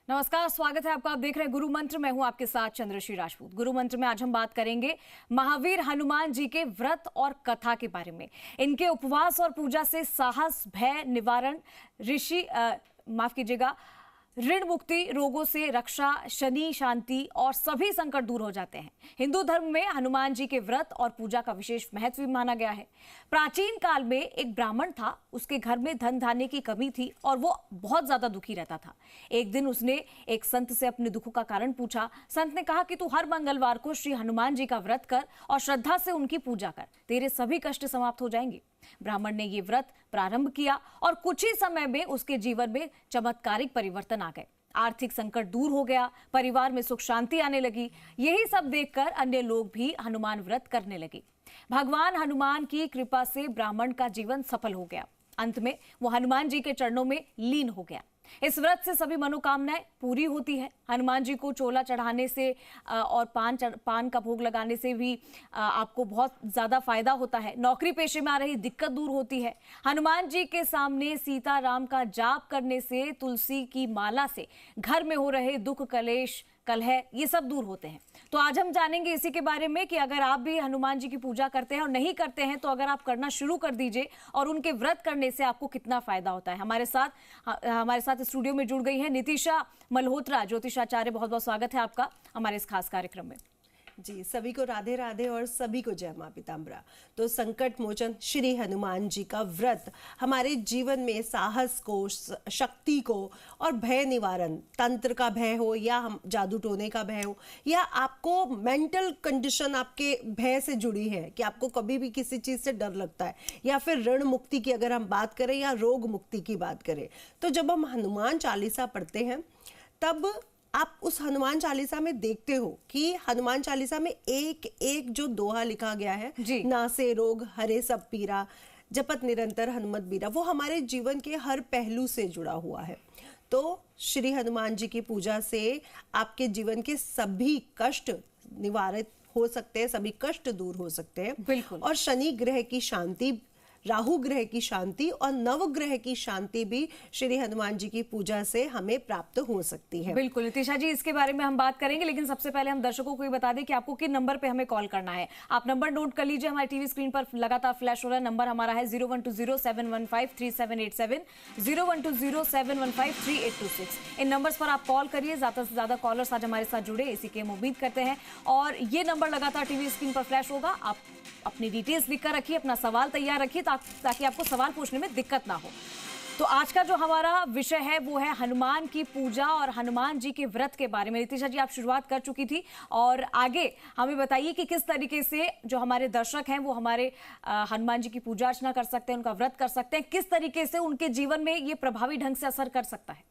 नमस्कार, स्वागत है आपका। आप देख रहे हैं गुरु मंत्र। मैं हूं आपके साथ चंद्रश्री राजपूत। गुरु मंत्र में आज हम बात करेंगे महावीर हनुमान जी के व्रत और कथा के बारे में। इनके उपवास और पूजा से साहस, भय निवारण, माफ कीजिएगा, ऋण मुक्ति, रोगों से रक्षा, शनि शांति और सभी संकट दूर हो जाते हैं। हिंदू धर्म में हनुमान जी के व्रत और पूजा का विशेष महत्व भी माना गया है। प्राचीन काल में एक ब्राह्मण था, उसके घर में धन धान्य की कमी थी और वो बहुत ज्यादा दुखी रहता था। एक दिन उसने एक संत से अपने दुख का कारण पूछा। संत ने कहा कि तू हर मंगलवार को श्री हनुमान जी का व्रत कर और श्रद्धा से उनकी पूजा कर, तेरे सभी कष्ट समाप्त हो जाएंगे। ब्राह्मण ने ये व्रत प्रारंभ किया और कुछ ही समय में उसके जीवन में चमत्कारिक परिवर्तन आ गए। आर्थिक संकट दूर हो गया, परिवार में सुख शांति आने लगी। यही सब देखकर अन्य लोग भी हनुमान व्रत करने लगे। भगवान हनुमान की कृपा से ब्राह्मण का जीवन सफल हो गया। अंत में वो हनुमान जी के चरणों में लीन हो गया। इस व्रत से सभी मनोकामनाएं पूरी होती है। हनुमान जी को चोला चढ़ाने से और पान का भोग लगाने से भी आपको बहुत ज्यादा फायदा होता है। नौकरी पेशे में आ रही दिक्कत दूर होती है। हनुमान जी के सामने सीता राम का जाप करने से, तुलसी की माला से घर में हो रहे दुख, कलेश, कलह, ये सब दूर होते हैं। तो आज हम जानेंगे इसी के बारे में कि अगर आप भी हनुमान जी की पूजा करते हैं और नहीं करते हैं तो अगर आप करना शुरू कर दीजिए और उनके व्रत करने से आपको कितना फायदा होता है। हमारे साथ स्टूडियो में जुड़ गई है नितिशा मल्होत्रा, ज्योतिषाचार्य। बहुत बहुत स्वागत है आपका हमारे इस खास कार्यक्रम में। जी, सभी को राधे राधे और सभी को जय मां पीताम्बरा। तो संकट मोचन श्री हनुमान जी का व्रत हमारे जीवन में साहस को, शक्ति को और भय निवारण, तंत्र का भय हो या हम जादू टोने का भय हो या आपको मेंटल कंडीशन आपके भय से जुड़ी है कि आपको कभी भी किसी चीज से डर लगता है, या फिर ऋण मुक्ति की अगर हम बात करें या रोग मुक्ति की बात करें, तो जब हम हनुमान चालीसा पढ़ते हैं तब आप उस हनुमान चालीसा में देखते हो कि हनुमान चालीसा में एक एक जो दोहा लिखा गया है, नासे रोग हरे सब पीरा, जपत निरंतर हनुमत बीरा, वो हमारे जीवन के हर पहलू से जुड़ा हुआ है। तो श्री हनुमान जी की पूजा से आपके जीवन के सभी कष्ट निवारित हो सकते हैं, सभी कष्ट दूर हो सकते हैं। बिल्कुल। और शनि ग्रह की शांति, राहु ग्रह की शांति और नवग्रह की शांति भी श्री हनुमान जी की पूजा से हमें प्राप्त हो सकती है। बिल्कुल नितिशा जी, इसके बारे में हम बात करेंगे, लेकिन सबसे पहले हम दर्शकों को ये बता दें कि आपको किन नंबर पे हमें कॉल करना है। आप नंबर नोट कर लीजिए, हमारे टीवी स्क्रीन पर लगातार फ्लैश हो रहा है। नंबर हमारा है 0120-715-3787, 0120-715-3826। इन नंबर्स पर आप कॉल करिए। ज्यादा से ज्यादा कॉलर्स आज हमारे साथ जुड़े, इसी की हम उम्मीद करते हैं। और ये नंबर लगातार टीवी स्क्रीन पर फ्लैश होगा। आप अपनी डिटेल्स लिखकर रखिए, अपना सवाल तैयार रखिए ताकि आपको सवाल पूछने में दिक्कत ना हो। तो आज का जो हमारा विषय है वो है हनुमान की पूजा और हनुमान जी के व्रत के बारे में। नितिशा जी, आप शुरुआत कर चुकी थी और आगे हमें बताइए कि किस तरीके से जो हमारे दर्शक हैं वो हमारे हनुमान जी की पूजा अर्चना कर सकते हैं, उनका व्रत कर सकते हैं, किस तरीके से उनके जीवन में ये प्रभावी ढंग से असर कर सकता है।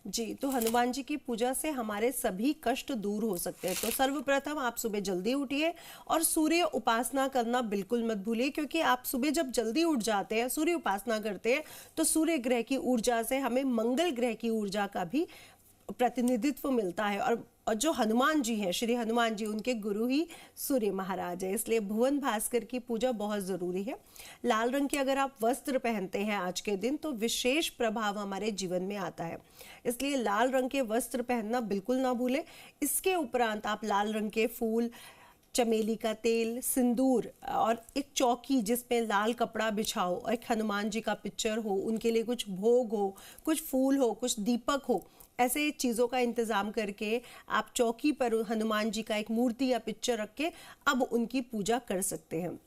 जी, तो हनुमान जी की पूजा से हमारे सभी कष्ट दूर हो सकते हैं। तो सर्वप्रथम आप सुबह जल्दी उठिए और सूर्य उपासना करना बिल्कुल मत भूलिए, क्योंकि आप सुबह जब जल्दी उठ जाते हैं, सूर्य उपासना करते हैं, तो सूर्य ग्रह की ऊर्जा से हमें मंगल ग्रह की ऊर्जा का भी प्रतिनिधित्व मिलता है। और जो हनुमान जी हैं, श्री हनुमान जी, उनके गुरु ही सूर्य महाराज है, इसलिए भुवन भास्कर की पूजा बहुत जरूरी है। लाल रंग के अगर आप वस्त्र पहनते हैं आज के दिन तो विशेष प्रभाव हमारे जीवन में आता है, इसलिए लाल रंग के वस्त्र पहनना बिल्कुल ना भूलें। इसके उपरांत आप लाल रंग के फूल, चमेली का तेल, सिंदूर और एक चौकी जिसमें लाल कपड़ा बिछाओ, एक हनुमान जी का पिक्चर हो, उनके लिए कुछ भोग हो, कुछ फूल हो, कुछ दीपक हो, ऐसे चीज़ों का इंतज़ाम करके आप चौकी पर हनुमान जी का एक मूर्ति या पिक्चर रख के अब उनकी पूजा कर सकते हैं।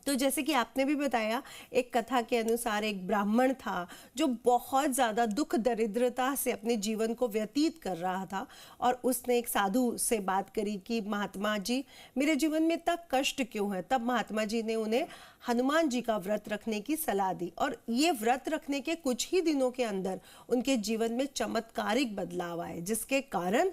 तो जैसे कि आपने भी बताया, एक कथा के अनुसार एक ब्राह्मण था जो बहुत ज़्यादा दुख दरिद्रता से अपने जीवन को व्यतीत कर रहा था, और उसने एक साधु से बात करी कि महात्मा जी, मेरे जीवन में इतना कष्ट क्यों है। तब महात्मा जी ने उन्हें हनुमान जी का व्रत रखने की सलाह दी, और ये व्रत रखने के कुछ ही दिनों के अंदर उनके जीवन में चमत्कारिक बदलाव आए, जिसके कारण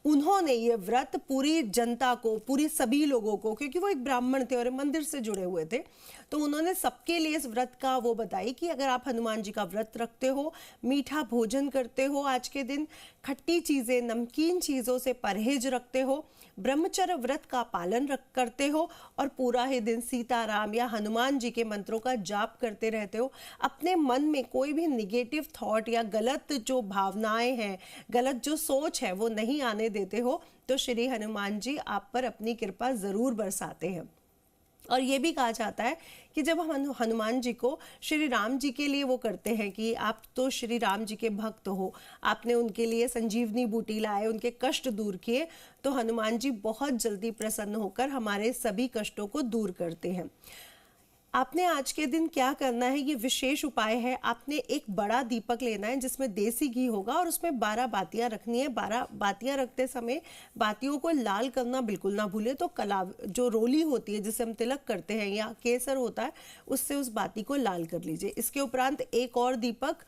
उन्होंने ये व्रत पूरी जनता को, पूरी सभी लोगों को, क्योंकि वो एक ब्राह्मण थे और मंदिर से जुड़े हुए थे, तो उन्होंने सबके लिए इस व्रत का वो बताई कि अगर आप हनुमान जी का व्रत रखते हो, मीठा भोजन करते हो, आज के दिन खट्टी चीज़ें, नमकीन चीज़ों से परहेज रखते हो, ब्रह्मचर्य व्रत का पालन करते हो और पूरा ही दिन सीताराम या हनुमान जी के मंत्रों का जाप करते रहते हो, अपने मन में कोई भी निगेटिव थॉट या गलत जो भावनाएं हैं, गलत जो सोच है वो नहीं आने देते हो, तो श्री हनुमान जी आप पर अपनी कृपा जरूर बरसाते हैं। और ये भी कहा जाता है कि जब हम हनुमान जी को श्री राम जी के लिए वो करते हैं कि आप तो श्री राम जी के भक्त हो, आपने उनके लिए संजीवनी बूटी लाए, उनके कष्ट दूर किए, तो हनुमान जी बहुत जल्दी प्रसन्न होकर हमारे सभी कष्टों को दूर करते हैं। आपने आज के दिन क्या करना है, ये विशेष उपाय है। आपने एक बड़ा दीपक लेना है जिसमें देसी घी होगा और उसमें 12 बातियां रखनी है। 12 बातियां रखते समय बातियों को लाल करना बिल्कुल ना भूले। तो कलाव जो रोली होती है जिसे हम तिलक करते हैं या केसर होता है, उससे उस बाती को लाल कर लीजिए। इसके उपरांत एक और दीपक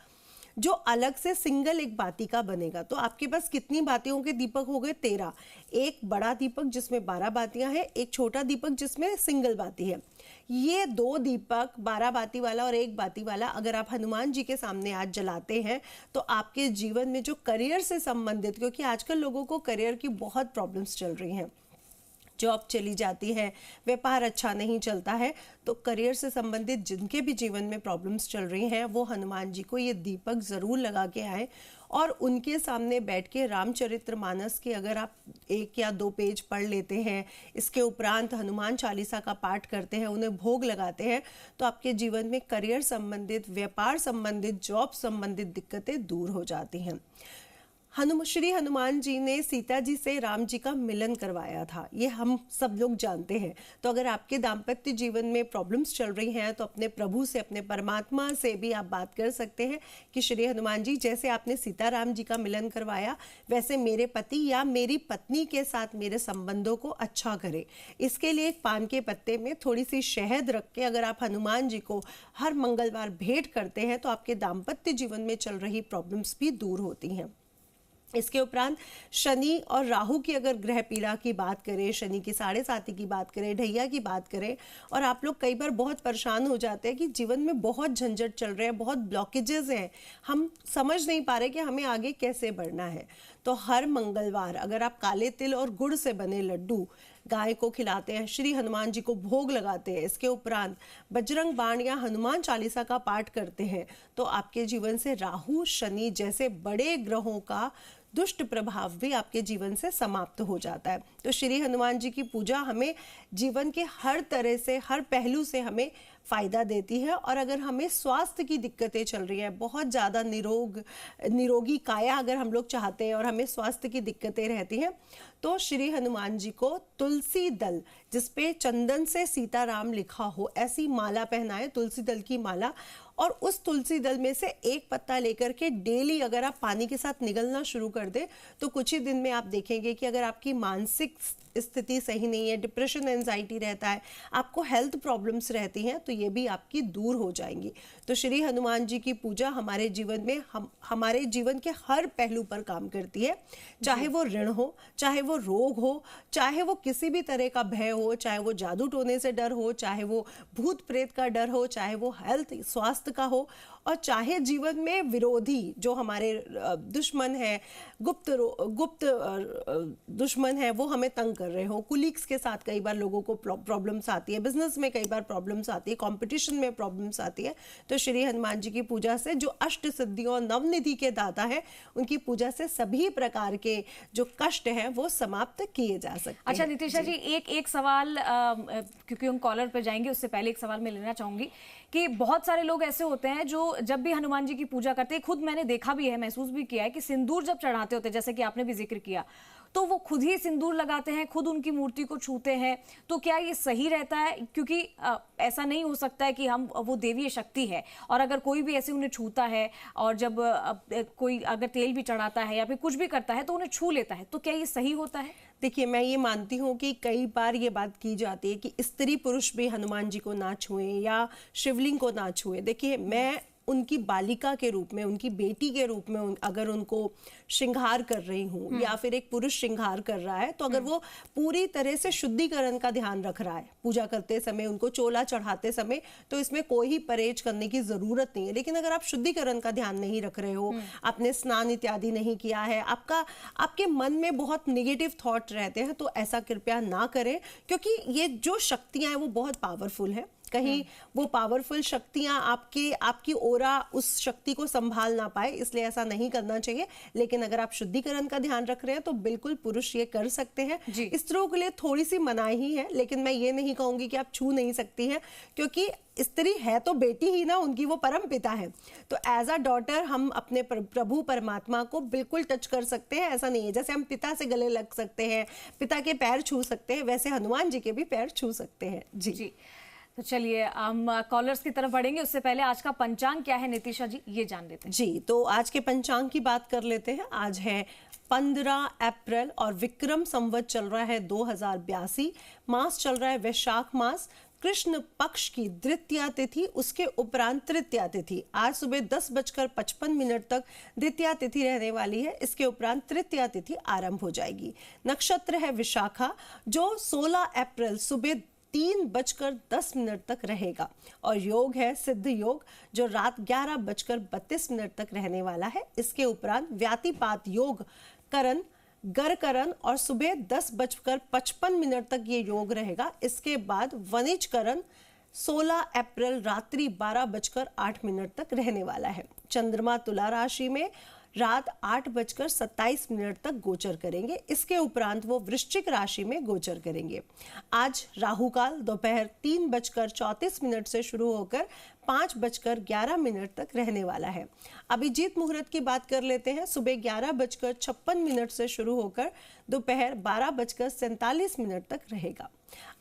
जो अलग से सिंगल एक बाती का बनेगा। तो आपके पास कितनी बातियों के दीपक हो गए? 13। एक बड़ा दीपक जिसमें 12 बातियां हैं, एक छोटा दीपक जिसमें सिंगल बाती है। ये 2 दीपक 12 बाती वाला और 1 बाती वाला अगर आप हनुमान जी के सामने आज जलाते हैं तो आपके जीवन में जो करियर से संबंधित, क्योंकि आजकल लोगों को करियर की बहुत प्रॉब्लम्स चल रही हैं, जॉब चली जाती है, व्यापार अच्छा नहीं चलता है, तो करियर से संबंधित जिनके भी जीवन में प्रॉब्लम्स चल रही हैं वो हनुमान जी को ये दीपक ज़रूर लगा के आए और उनके सामने बैठ के रामचरितमानस के अगर आप 1 या 2 पेज पढ़ लेते हैं, इसके उपरांत हनुमान चालीसा का पाठ करते हैं, उन्हें भोग लगाते हैं, तो आपके जीवन में करियर संबंधित, व्यापार संबंधित, जॉब संबंधित दिक्कतें दूर हो जाती हैं। श्री हनुमान जी ने सीता जी से राम जी का मिलन करवाया था, ये हम सब लोग जानते हैं। तो अगर आपके दाम्पत्य जीवन में प्रॉब्लम्स चल रही हैं तो अपने प्रभु से, अपने परमात्मा से भी आप बात कर सकते हैं कि श्री हनुमान जी, जैसे आपने सीता राम जी का मिलन करवाया वैसे मेरे पति या मेरी पत्नी के साथ मेरे संबंधों को अच्छा करें। इसके लिए एक पान के पत्ते में थोड़ी सी शहद रख के अगर आप हनुमान जी को हर मंगलवार भेंट करते हैं तो आपके दाम्पत्य जीवन में चल रही प्रॉब्लम्स भी दूर होती हैं। इसके उपरांत शनि और राहु की अगर ग्रह पीड़ा की बात करें, शनि की 7.5 की बात करें, ढैया की बात करें, और आप लोग कई बार बहुत परेशान हो जाते हैं कि जीवन में बहुत झंझट चल रहे हैं, बहुत ब्लॉकेजेस हैं, हम समझ नहीं पा रहे कि हमें आगे कैसे बढ़ना है, तो हर मंगलवार अगर आप काले तिल और गुड़ से बने लड्डू गाय को खिलाते हैं, श्री हनुमान जी को भोग लगाते हैं, इसके उपरांत बजरंग बाण या हनुमान चालीसा का पाठ करते हैं, तो आपके जीवन से राहु, शनि जैसे बड़े ग्रहों का दुष्ट प्रभाव भी आपके जीवन से समाप्त हो जाता है। तो श्री हनुमान जी की पूजा हमें जीवन के हर तरह से, हर पहलू से हमें फायदा देती है। और अगर हमें स्वास्थ्य की दिक्कतें चल रही हैं, बहुत ज़्यादा निरोगी काया अगर हम लोग चाहते हैं और हमें स्वास्थ्य की दिक्कतें रहती हैं, तो श्री हनुमान जी को तुलसी दल जिसपे चंदन से सीताराम लिखा हो ऐसी माला पहनाएं, तुलसी दल की माला, और उस तुलसी दल में से एक पत्ता लेकर के डेली अगर आप पानी के साथ निगलना शुरू कर दें तो कुछ ही दिन में आप देखेंगे कि अगर आपकी मानसिक स्थिति सही नहीं है, डिप्रेशन, एंजाइटी रहता है, आपको हेल्थ प्रॉब्लम्स रहती हैं, तो ये भी आपकी दूर हो जाएंगी। तो श्री हनुमान जी की पूजा हमारे जीवन में हमारे जीवन के हर पहलू पर काम करती है, चाहे वो ऋण हो, चाहे वो रोग हो, चाहे वो किसी भी तरह का भय हो, चाहे वो जादू टोने से डर हो, चाहे वो भूत प्रेत का डर हो, चाहे वो हेल्थ स्वास्थ्य का हो, और चाहे जीवन में विरोधी जो हमारे दुश्मन है, गुप्त दुश्मन है, वो हमें तंग कर रहे हो, कुलीग्स के साथ कई बार लोगों को प्रॉब्लम्स आती है, बिजनेस में कई बार प्रॉब्लम्स आती है, कंपटीशन में प्रॉब्लम्स आती है, तो श्री हनुमान जी की पूजा से, जो अष्ट सिद्धियों नवनिधि के दाता है, उनकी पूजा से सभी प्रकार के जो कष्ट हैं वो समाप्त किए जा सकते हैं। अच्छा नितिशा जी, एक सवाल, क्योंकि हम कॉलर पर जाएंगे उससे पहले एक सवाल मैं लेना चाहूंगी कि बहुत सारे लोग ऐसे होते हैं जो जब भी हनुमान जी की पूजा करते हैं, खुद मैंने देखा भी है, महसूस भी किया है कि सिंदूर जब चढ़ाते होते हैं, जैसे कि आपने भी जिक्र किया, तो वो खुद ही सिंदूर लगाते हैं, खुद उनकी मूर्ति को छूते हैं, तो क्या ये सही रहता है? क्योंकि ऐसा नहीं हो सकता है कि हम वो देवीय शक्ति है और अगर कोई भी ऐसे उन्हें छूता है और जब कोई अगर तेल भी चढ़ाता है या फिर कुछ भी करता है तो उन्हें छू लेता है, तो क्या ये सही होता है? देखिए, मैं ये मानती हूँ कि कई बार ये बात की जाती है कि स्त्री पुरुष भी हनुमान जी को ना छुएं या शिवलिंग को ना छुएं। देखिए, मैं उनकी बालिका के रूप में, उनकी बेटी के रूप में अगर उनको श्रृंगार कर रही हूँ या फिर एक पुरुष श्रृंगार कर रहा है, तो अगर वो पूरी तरह से शुद्धिकरण का ध्यान रख रहा है पूजा करते समय, उनको चोला चढ़ाते समय, तो इसमें कोई ही परहेज करने की जरूरत नहीं है। लेकिन अगर आप शुद्धिकरण का ध्यान नहीं रख रहे हो, आपने स्नान इत्यादि नहीं किया है, आपके मन में बहुत निगेटिव थॉट रहते हैं, तो ऐसा कृपया ना करें, क्योंकि ये जो शक्तियां हैं वो बहुत पावरफुल है। कहीं वो पावरफुल शक्तियां आपकी ओरा उस शक्ति को संभाल ना पाए, इसलिए ऐसा नहीं करना चाहिए। लेकिन अगर आप शुद्धिकरण का ध्यान रख रहे हैं तो बिल्कुल पुरुष ये कर सकते हैं। स्त्रियों के लिए थोड़ी सी मनाही ही है, लेकिन मैं ये नहीं कहूंगी कि आप छू नहीं सकती हैं, क्योंकि स्त्री है तो बेटी ही ना, उनकी वो परम पिता है। तो एज अ डॉटर हम अपने प्रभु परमात्मा को बिल्कुल टच कर सकते हैं। ऐसा नहीं है, जैसे हम पिता से गले लग सकते हैं, पिता के पैर छू सकते हैं, वैसे हनुमान जी के भी पैर छू सकते हैं। जी तो चलिए हम कॉलर्स की तरफ बढ़ेंगे, उससे पहले आज का पंचांग क्या है नितिशा जी, ये जान लेते हैं। जी, तो आज के पंचांग की बात कर लेते हैं। आज है 15 अप्रैल और विक्रम संवत चल रहा है 2082। मास चल रहा है वैशाख मास। कृष्ण पक्ष की द्वितीया तिथि, उसके उपरांत तृतीया तिथि। आज सुबह 10:55 तक द्वितीया तिथि रहने वाली है। इसके उपरांत तृतीया तिथि आरंभ हो जाएगी। नक्षत्र है विशाखा, जो 16 अप्रैल सुबह 3:10 तक रहेगा। और योग है सिद्ध योग, जो रात 11:32 तक रहने वाला है। इसके उपरांत व्यातिपात योग करण, गरकरण और सुबह 10:55 तक ये योग रहेगा। इसके बाद वनिजकरण 16 अप्रैल रात्रि 12:08 तक रहने वाला है। चंद्रमा तुला राशि में रात 8:27 तक गोचर करेंगे। इसके उपरांत वो वृश्चिक राशि में गोचर करेंगे। आज राहु काल दोपहर 3:34 से शुरू होकर 5:11 तक रहने वाला है। अभिजीत मुहूर्त की बात कर लेते हैं। सुबह 11:56 से शुरू होकर दोपहर 12:47 तक रहेगा।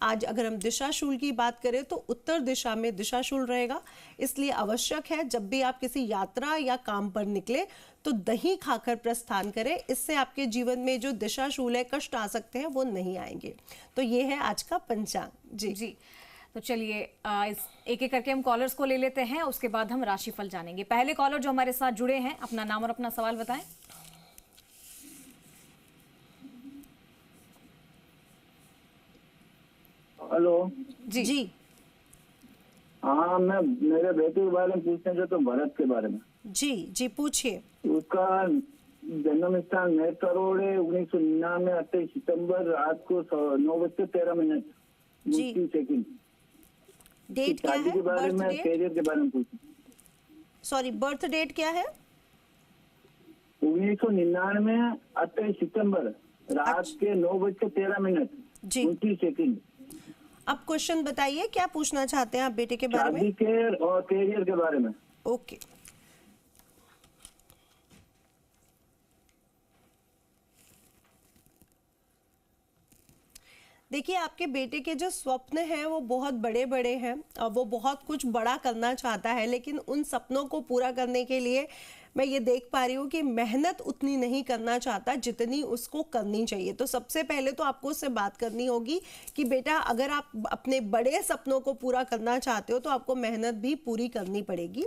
आज अगर हम दिशाशूल की बात करें तो उत्तर दिशा में दिशाशूल रहेगा। इसलिए आवश्यक है जब भी आप किसी यात्रा या काम पर निकले तो दही खाकर प्रस्थान करें। इससे आपके जीवन में जो दिशाशूल है, कष्ट आ सकते हैं, वो नहीं आएंगे। तो ये है आज का पंचांग। जी तो चलिए एक एक करके हम कॉलर्स को ले लेते हैं, उसके बाद हम राशिफल जानेंगे। पहले कॉलर जो हमारे साथ जुड़े हैं, अपना नाम और अपना सवाल बताएं। हेलो जी हाँ, मैं मेरे बेटे के बारे में पूछना चाहता हूँ, भरत के बारे में। जी पूछिए। उसका जन्म स्थान मेरठ रोड है। 1999 28 सितंबर रात को 9:13 जी। सेकंड। डेट क्या है? के बारे में, कैरियर के बारे में पूछना। सॉरी, बर्थ डेट क्या है? 1999 28 सितंबर रात के 9:13 जी 29 सेकंड। अब क्वेश्चन बताइए, क्या पूछना चाहते हैं आप बेटे के बारे में? शादी के और कैरियर के बारे में। ओके। देखिए, आपके बेटे के जो स्वप्न हैं वो बहुत बड़े बड़े हैं और वो बहुत कुछ बड़ा करना चाहता है, लेकिन उन सपनों को पूरा करने के लिए मैं ये देख पा रही हूँ कि मेहनत उतनी नहीं करना चाहता जितनी उसको करनी चाहिए। तो सबसे पहले तो आपको उससे बात करनी होगी कि बेटा, अगर आप अपने बड़े सपनों को पूरा करना चाहते हो तो आपको मेहनत भी पूरी करनी पड़ेगी,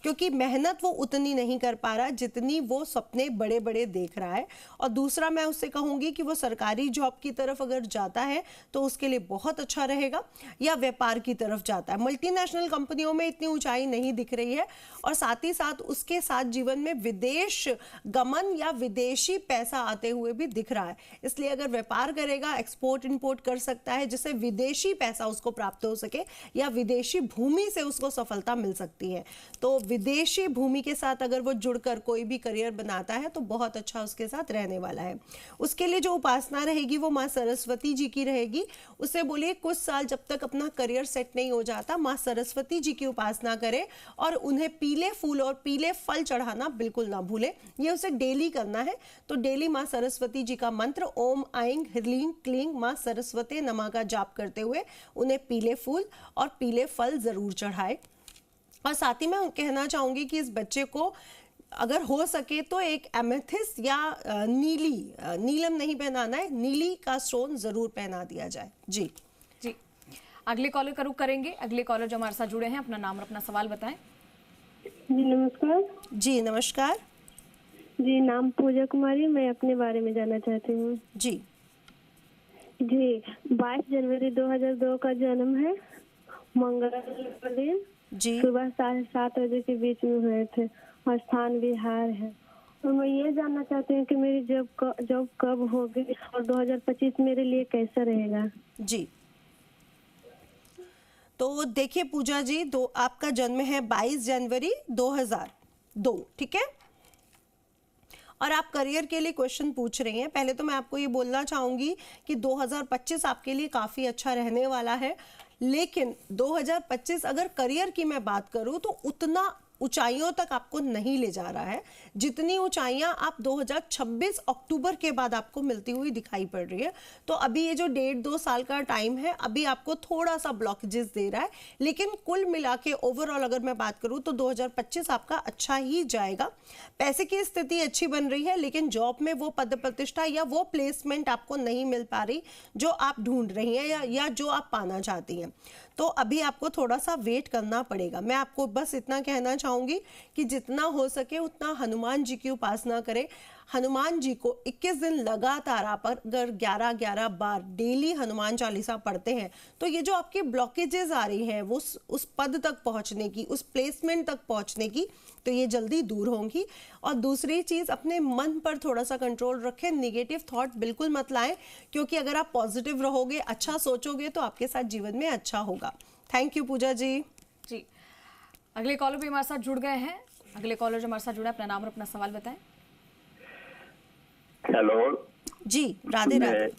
क्योंकि मेहनत वो उतनी नहीं कर पा रहा जितनी वो सपने बड़े बड़े देख रहा है। और दूसरा, मैं उससे कहूँगी कि वो सरकारी जॉब की तरफ अगर जाता है तो उसके लिए बहुत अच्छा रहेगा, या व्यापार की तरफ जाता है। मल्टीनेशनल कंपनियों में इतनी ऊंचाई नहीं दिख रही है, और साथ ही साथ उसके साथ जीवन में विदेश गमन या विदेशी पैसा आते हुए भी दिख रहा है। इसलिए अगर व्यापार करेगा, एक्सपोर्ट इंपोर्ट कर सकता है, जिससे विदेशी पैसा उसको प्राप्त हो सके, या विदेशी भूमि से उसको सफलता मिल सकती है। तो विदेशी भूमि के साथ अगर वो जुड़कर कोई भी करियर बनाता है तो बहुत अच्छा उसके साथ रहने वाला है। उसके लिए जो उपासना रहेगी वो माँ सरस्वती जी की रहेगी। उसे बोलिए कुछ साल जब तक अपना करियर सेट नहीं हो जाता, माँ सरस्वती जी की उपासना करे और उन्हें पीले फूल और पीले फल चढ़ाना बिल्कुल ना भूले। ये उसे डेली करना है। तो डेली माँ सरस्वती जी का मंत्र ओम ऐं ह्रीं क्लीं माँ सरस्वती नमः का जाप करते हुए उन्हें पीले फूल और पीले फल जरूर चढ़ाए। और साथ ही मैं कहना चाहूंगी कि इस बच्चे को अगर हो सके तो एक एमेथिस्ट या नीलम नहीं पहनाना है, नीली का स्टोन जरूर पहना दिया जाए। जी अगले कॉलर का रुख करेंगे। अगले कॉलर जो हमारे साथ जुड़े हैं, अपना नाम और अपना सवाल बताएं। जी नमस्कार। जी नमस्कार। जी नाम पूजा कुमारी, मैं अपने बारे में जानना चाहती हूँ। जी जी 22 जनवरी 2002 का जन्म है, मंगलवार दिन जी सुबह 7:30 बजे के बीच में हुए थे और स्थान बिहार है। और मैं ये जानना चाहती हूँ कि मेरी जॉब कब होगी और 2025 मेरे लिए कैसा रहेगा। जी तो देखिए पूजा जी, आपका जन्म है 22 जनवरी 2002, ठीक है। और आप करियर के लिए क्वेश्चन पूछ रही हैं। पहले तो मैं आपको ये बोलना चाहूंगी कि 2025 आपके लिए काफी अच्छा रहने वाला है, लेकिन 2025 अगर करियर की मैं बात करूं तो उतना ऊंचाइयों तक आपको नहीं ले जा रहा है जितनी ऊंचाइयां आप 2026 अक्टूबर के बाद आपको मिलती हुई दिखाई पड़ रही है। तो अभी ये जो 1.5-2 साल का टाइम है, अभी आपको थोड़ा सा ब्लॉकेजेस दे रहा है, लेकिन कुल मिला के ओवरऑल अगर मैं बात करूं तो 2025 आपका अच्छा ही जाएगा। पैसे की स्थिति अच्छी बन रही है, लेकिन जॉब में वो पद प्रतिष्ठा या वो प्लेसमेंट आपको नहीं मिल पा रही जो आप ढूंढ रही हैं या जो आप पाना चाहती हैं। तो अभी आपको थोड़ा सा वेट करना पड़ेगा। मैं आपको बस इतना कहना चाहूंगी कि जितना हो सके उतना हनुमान जी की उपासना करें। हनुमान जी को 21 दिन लगातार आप अगर 11-11 बार डेली हनुमान चालीसा पढ़ते हैं तो ये जो आपकी ब्लॉकेजेस आ रही हैं वो उस पद तक पहुंचने की, उस प्लेसमेंट तक पहुंचने की, तो ये जल्दी दूर होंगी। और दूसरी चीज, अपने मन पर थोड़ा सा कंट्रोल रखें, निगेटिव थॉट बिल्कुल मत लाएं, क्योंकि अगर आप पॉजिटिव रहोगे, अच्छा सोचोगे तो आपके साथ जीवन में अच्छा होगा। थैंक यू पूजा जी। जी, अगले कॉलर भी हमारे साथ जुड़ गए हैं। अगले कॉलर जो हमारे साथ जुड़ा है, अपना नाम और अपना सवाल बताएं। हेलो जी, राधे राधे।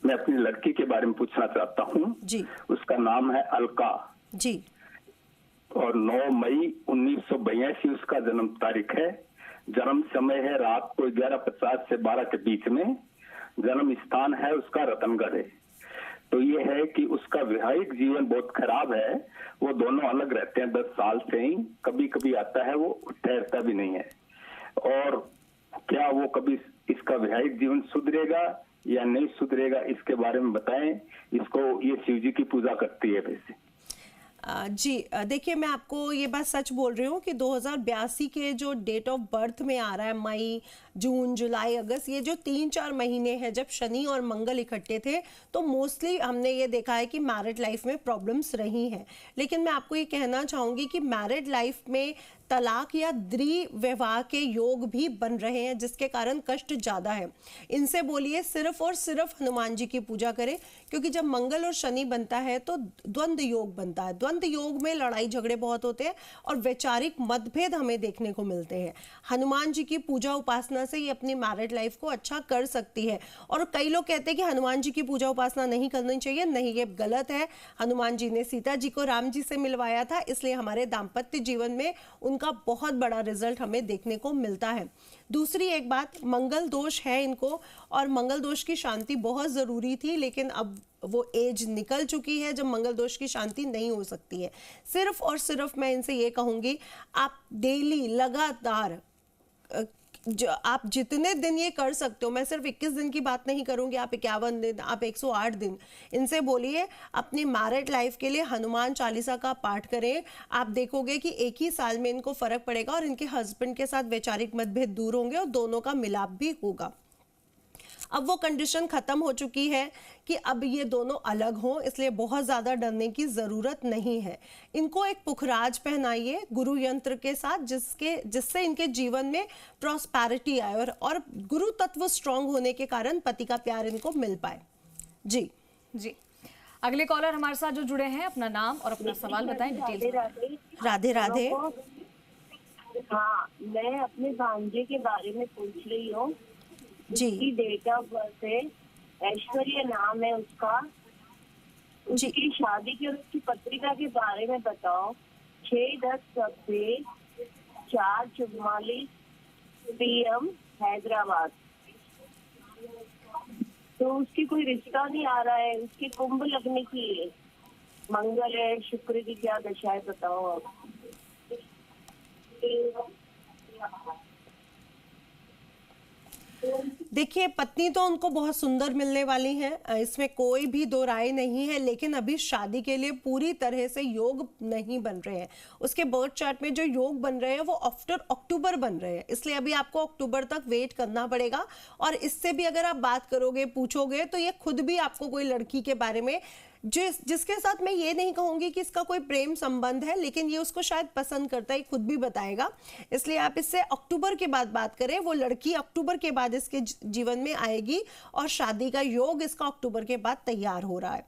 मैं अपनी लड़की के बारे में पूछना चाहता हूँ जी। उसका नाम है अलका जी। और 9 मई 1982 उसका जन्म तारीख है। जन्म समय है रात को 11:50 से 12 के बीच में। जन्म स्थान है उसका रतनगढ़ है। तो ये है कि उसका वैवाहिक जीवन बहुत खराब है। वो दोनों अलग रहते हैं 10 साल से ही। कभी कभी आता है, वो ठहरता भी नहीं है। और क्या वो कभी इसका वैवाहिक जीवन सुधरेगा या नहीं सुधरेगा, इसके बारे में बताएं। इसको ये शिव जी की पूजा करती है वैसे। जी देखिए, मैं आपको ये बात सच बोल रही हूँ कि 2082 के जो डेट ऑफ बर्थ में आ रहा है, मई, जून, जुलाई, अगस्त, ये जो 3-4 महीने हैं जब शनि और मंगल इकट्ठे थे, तो मोस्टली हमने ये देखा है कि मैरिड लाइफ में प्रॉब्लम्स रही हैं। लेकिन मैं आपको ये कहना चाहूँगी कि मैरिड लाइफ में तलाक या द्विविवाह के योग भी बन रहे हैं, जिसके कारण कष्ट ज़्यादा है। इनसे बोलिए सिर्फ और सिर्फ हनुमान जी की पूजा करें, क्योंकि जब मंगल और शनि बनता है तो द्वंद्व योग बनता है। द्वंद्व योग में लड़ाई झगड़े बहुत होते हैं और वैचारिक मतभेद हमें देखने को मिलते हैं। हनुमान जी की पूजा उपासना से ये अपनी मैरिड लाइफ को अच्छा कर सकती है। और कई लोग कहते हैं कि हनुमान जी की पूजा उपासना नहीं करनी चाहिए। नहीं, ये गलत है। हनुमान जी ने सीता जी को राम जी से मिलवाया था, इसलिए हमारे दाम्पत्य जीवन में उनका बहुत बड़ा रिजल्ट हमें देखने को मिलता है। दूसरी एक बात, मंगल दोष है इनको, और मंगल दोष की शांति बहुत जरूरी थी, लेकिन अब वो एज निकल चुकी है जब मंगल दोष की शांति नहीं हो सकती है। सिर्फ और सिर्फ मैं इनसे ये कहूंगी, आप डेली लगातार जो आप जितने दिन ये कर सकते हो, मैं सिर्फ 21 दिन की बात नहीं करूंगी, आप 51 दिन, आप 108 दिन, इनसे बोलिए अपनी मैरिड लाइफ के लिए हनुमान चालीसा का पाठ करें। आप देखोगे कि एक ही साल में इनको फर्क पड़ेगा और इनके हस्बैंड के साथ वैचारिक मतभेद दूर होंगे और दोनों का मिलाप भी होगा। अब वो कंडीशन खत्म हो चुकी है कि अब ये दोनों अलग हों, इसलिए बहुत ज्यादा डरने की जरूरत नहीं है। इनको एक पुखराज पहनाइए गुरु यंत्र के साथ, जिससे इनके जीवन में प्रॉस्पेरिटी आए और गुरु तत्व स्ट्रांग होने के कारण पति का प्यार इनको मिल पाए। जी जी, अगले कॉलर हमारे साथ जो जुड़े हैं, अपना नाम और अपना सवाल बताएं डिटेल। राधे राधे। हाँ, मैं अपने भांजे के बारे में पूछ रही हूँ। उसकी डेट ऑफ बर्थ है, ऐश्वर्या नाम है उसका। उसकी शादी की और उसकी पत्रिका के बारे में बताओ। 6-10 4:44 PM हैदराबाद। तो उसकी कोई रिश्ता नहीं आ रहा है। उसकी कुंभ लगने की है, मंगल है, शुक्र की क्या दशा है बताओ आप। देखिए, पत्नी तो उनको बहुत सुंदर मिलने वाली है, इसमें कोई भी दो राय नहीं है, लेकिन अभी शादी के लिए पूरी तरह से योग नहीं बन रहे हैं। उसके बर्थ चार्ट में जो योग बन रहे हैं वो आफ्टर अक्टूबर बन रहे हैं, इसलिए अभी आपको अक्टूबर तक वेट करना पड़ेगा। और इससे भी अगर आप बात करोगे, पूछोगे, तो ये खुद भी आपको कोई लड़की के बारे में जिसके साथ मैं ये नहीं कहूंगी कि इसका कोई प्रेम संबंध है, लेकिन ये उसको शायद पसंद करता है, खुद भी बताएगा। इसलिए आप इससे अक्टूबर के बाद बात करें, वो लड़की अक्टूबर के बाद इसके जीवन में आएगी और शादी का योग इसका अक्टूबर के बाद तैयार हो रहा है।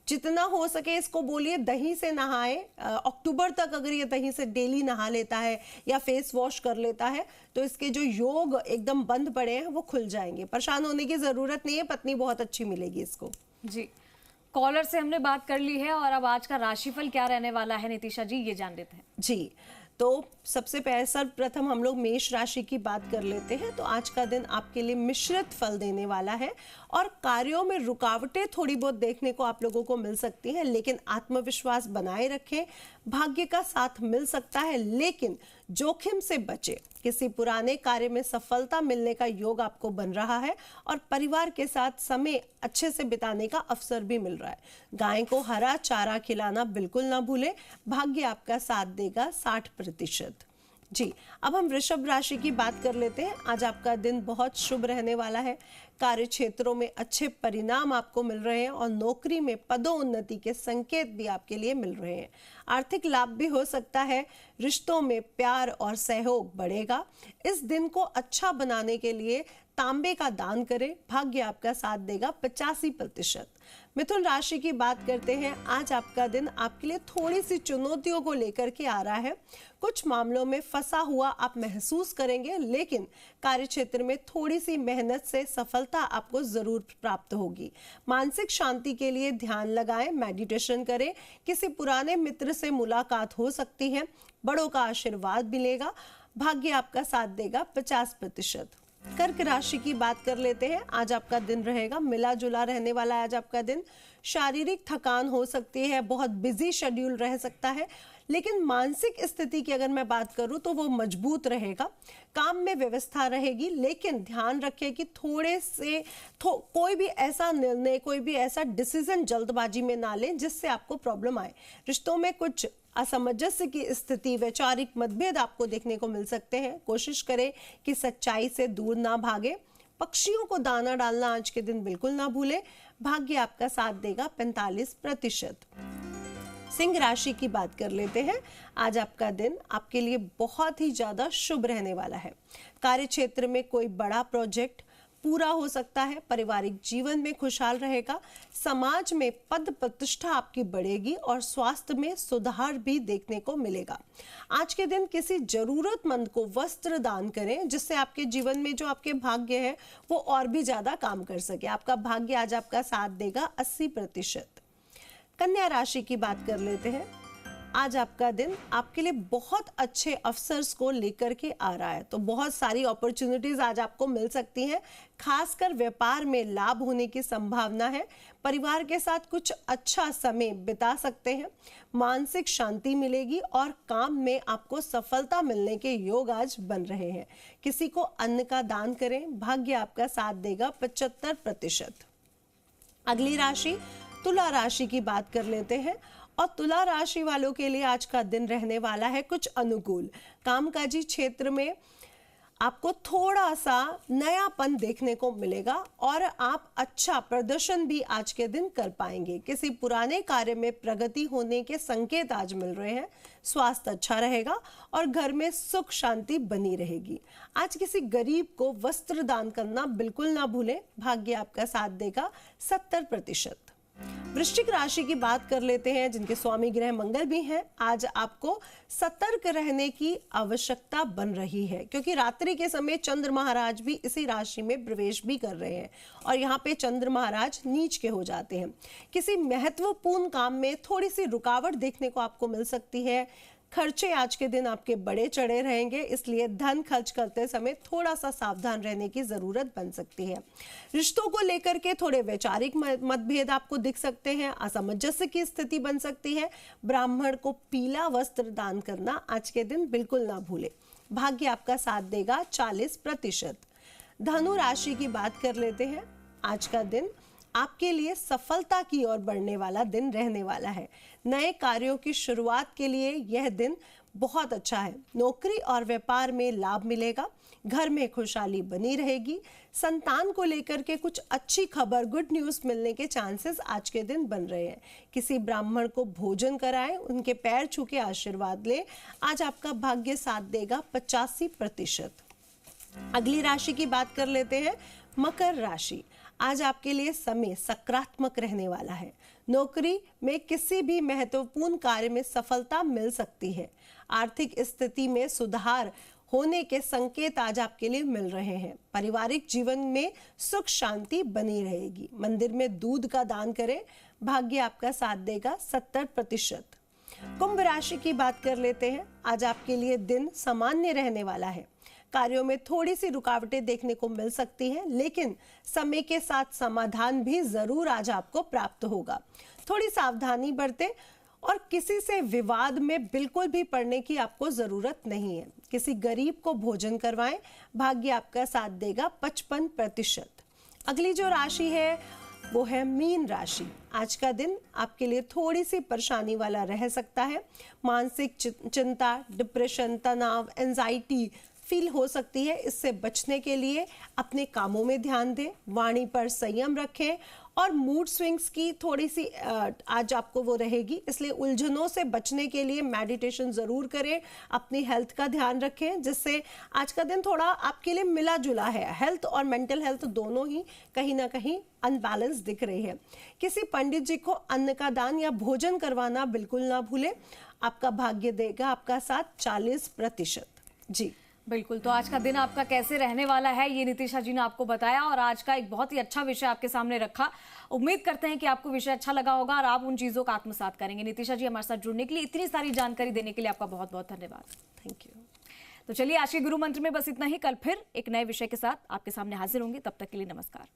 जितना हो सके इसको बोलिए दही से नहाए, अक्टूबर तक अगर ये दही से डेली नहा लेता है या फेस वॉश कर लेता है तो इसके जो योग एकदम बंद पड़े हैं वो खुल जाएंगे। परेशान होने की जरूरत नहीं है, पत्नी बहुत अच्छी मिलेगी इसको। जी, कॉलर से हमने बात कर ली है और अब आज का राशिफल क्या रहने वाला है नितिशा जी, ये जान लेते हैं। जी, तो सबसे पहले सर्वप्रथम हम लोग मेष राशि की बात कर लेते हैं। तो आज का दिन आपके लिए मिश्रित फल देने वाला है और कार्यों में रुकावटें थोड़ी बहुत देखने को आप लोगों को मिल सकती हैं, लेकिन आत्मविश्वास बनाए रखें। भाग्य का साथ मिल सकता है, लेकिन जोखिम से बचे। किसी पुराने कार्य में सफलता मिलने का योग आपको बन रहा है और परिवार के साथ समय अच्छे से बिताने का अवसर भी मिल रहा है। गाय को हरा चारा खिलाना बिल्कुल ना भूलें। भाग्य आपका साथ देगा 60%। जी, अब हम वृषभ राशि की बात कर लेते हैं। आज आपका दिन बहुत शुभ रहने वाला है। कार्य क्षेत्रों में अच्छे परिणाम आपको मिल रहे हैं और नौकरी में पदोन्नति के संकेत भी आपके लिए मिल रहे हैं। आर्थिक लाभ भी हो सकता है। रिश्तों में प्यार और सहयोग बढ़ेगा। इस दिन को अच्छा बनाने के लिए तांबे का दान करें। भाग्य आपका साथ देगा 85%। मिथुन राशि की बात करते हैं। आज आपका दिन आपके लिए थोड़ी सी चुनौतियों को लेकर के आ रहा है। कुछ मामलों में फंसा हुआ आप महसूस करेंगे, लेकिन कार्य क्षेत्र में थोड़ी सी मेहनत से सफलता आपको जरूर प्राप्त होगी। मानसिक शांति के लिए ध्यान लगाएं, मेडिटेशन करें। किसी पुराने मित्र से मुलाकात हो सकती है। बड़ों का आशीर्वाद मिलेगा। भाग्य आपका साथ देगा 50%। कर्क राशि की बात कर लेते हैं। आज आपका दिन रहेगा मिला जुला रहने वाला है। आज आपका दिन शारीरिक थकान हो सकती है, बहुत बिजी शेड्यूल रह सकता है, लेकिन मानसिक स्थिति की अगर मैं बात करूं तो वो मजबूत रहेगा। काम में व्यवस्था रहेगी, लेकिन ध्यान रखें कि थोड़े से कोई भी ऐसा निर्णय, कोई भी ऐसा डिसीजन जल्दबाजी में ना लें जिससे आपको प्रॉब्लम आए। रिश्तों में कुछ असमंजस्य की स्थिति, वैचारिक मतभेद आपको देखने को मिल सकते हैं। कोशिश करें कि सच्चाई से दूर ना भागे। पक्षियों को दाना डालना आज के दिन बिल्कुल ना भूले। भाग्य आपका साथ देगा 45%। सिंह राशि की बात कर लेते हैं। आज आपका दिन आपके लिए बहुत ही ज्यादा शुभ रहने वाला है। कार्य क्षेत्र में कोई बड़ा प्रोजेक्ट पूरा हो सकता है। पारिवारिक जीवन में खुशहाल रहेगा। समाज में पद प्रतिष्ठा आपकी बढ़ेगी और स्वास्थ्य में सुधार भी देखने को मिलेगा। आज के दिन किसी जरूरतमंद को वस्त्र दान करें, जिससे आपके जीवन में जो आपके भाग्य है वो और भी ज्यादा काम कर सके। आपका भाग्य आज आपका साथ देगा 80%। कन्या राशि की बात कर लेते हैं। आज आपका दिन आपके लिए बहुत अच्छे अवसर्स को लेकर के आ रहा है, तो बहुत सारी अपॉर्चुनिटीज आज आपको मिल सकती हैं। खासकर व्यापार में लाभ होने की संभावना है। परिवार के साथ कुछ अच्छा समय बिता सकते हैं। मानसिक शांति मिलेगी और काम में आपको सफलता मिलने के योग आज बन रहे हैं। किसी को अन्न का दान करें। भाग्य आपका साथ देगा 75%। अगली राशि तुला राशि की बात कर लेते हैं। और तुला राशि वालों के लिए आज का दिन रहने वाला है कुछ अनुकूल। कामकाजी क्षेत्र में आपको थोड़ा सा नयापन देखने को मिलेगा और आप अच्छा प्रदर्शन भी आज के दिन कर पाएंगे। किसी पुराने कार्य में प्रगति होने के संकेत आज मिल रहे हैं। स्वास्थ्य अच्छा रहेगा और घर में सुख शांति बनी रहेगी। आज किसी गरीब को वस्त्र दान करना बिल्कुल ना भूलें। भाग्य आपका साथ देगा 70%। वृश्चिक राशि की बात कर लेते हैं, जिनके स्वामी ग्रह मंगल भी हैं। आज आपको सतर्क रहने की आवश्यकता बन रही है, क्योंकि रात्रि के समय चंद्र महाराज भी इसी राशि में प्रवेश भी कर रहे हैं और यहाँ पे चंद्र महाराज नीच के हो जाते हैं। किसी महत्वपूर्ण काम में थोड़ी सी रुकावट देखने को आपको मिल सकती है। खर्चे आज के दिन आपके बड़े चढ़े रहेंगे, इसलिए धन खर्च करते समय थोड़ा सा सावधान रहने की जरूरत बन सकती है। रिश्तों को लेकर के थोड़े वैचारिक मतभेद आपको दिख सकते हैं। असमंजस्य की स्थिति बन सकती है। ब्राह्मण को पीला वस्त्र दान करना आज के दिन बिल्कुल ना भूले। भाग्य आपका साथ देगा 40%। धनु राशि की बात कर लेते हैं। आज का दिन आपके लिए सफलता की ओर बढ़ने वाला दिन रहने वाला है। नए कार्यों की शुरुआत के लिए यह दिन बहुत अच्छा है। नौकरी और व्यापार में लाभ मिलेगा। घर में खुशहाली बनी रहेगी। संतान को लेकर के कुछ अच्छी खबर, गुड न्यूज मिलने के चांसेस आज के दिन बन रहे हैं। किसी ब्राह्मण को भोजन कराएं, उनके पैर छू के आशीर्वाद लें। आज आपका भाग्य साथ देगा 85%। अगली राशि की बात कर लेते हैं, मकर राशि। आज आपके लिए समय सकारात्मक रहने वाला है। नौकरी में किसी भी महत्वपूर्ण कार्य में सफलता मिल सकती है। आर्थिक स्थिति में सुधार होने के संकेत आज आपके लिए मिल रहे हैं। पारिवारिक जीवन में सुख शांति बनी रहेगी। मंदिर में दूध का दान करें, भाग्य आपका साथ देगा 70%। कुंभ राशि की बात कर लेते हैं। आज आपके लिए दिन सामान्य रहने वाला है। कार्यों में थोड़ी सी रुकावटें देखने को मिल सकती हैं, लेकिन समय के साथ समाधान भी जरूर आज आपको प्राप्त होगा। थोड़ी सावधानी बरतें और किसी से विवाद में बिल्कुल भी पड़ने की आपको जरूरत नहीं है। किसी गरीब को भोजन करवाएं, भाग्य आपका साथ देगा 55%। अगली जो राशि है वो है मीन राशि। आज का दिन आपके लिए थोड़ी सी परेशानी वाला रह सकता है। मानसिक चिंता, डिप्रेशन, तनाव, एंजाइटी फील हो सकती है। इससे बचने के लिए अपने कामों में ध्यान दें, वाणी पर संयम रखें और मूड स्विंग्स की थोड़ी सी आज आपको वो रहेगी, इसलिए उलझनों से बचने के लिए मेडिटेशन जरूर करें। अपनी हेल्थ का ध्यान रखें, जिससे आज का दिन थोड़ा आपके लिए मिला जुला है। हेल्थ और मेंटल हेल्थ दोनों ही कहीं ना कहीं अनबैलेंस दिख रही है। किसी पंडित जी को अन्न का दान या भोजन करवाना बिल्कुल ना भूलें। आपका भाग्य देगा आपका साथ 40%। जी बिल्कुल, तो आज का दिन आपका कैसे रहने वाला है ये नितिशा जी ने आपको बताया और आज का एक बहुत ही अच्छा विषय आपके सामने रखा। उम्मीद करते हैं कि आपको विषय अच्छा लगा होगा और आप उन चीजों का आत्मसात करेंगे। नितिशा जी, हमारे साथ जुड़ने के लिए, इतनी सारी जानकारी देने के लिए आपका बहुत बहुत धन्यवाद। Thank you. तो चलिए, आज के गुरु मंत्र में बस इतना ही। कल फिर एक नए विषय के साथ आपके सामने हाजिर होंगे। तब तक के लिए नमस्कार।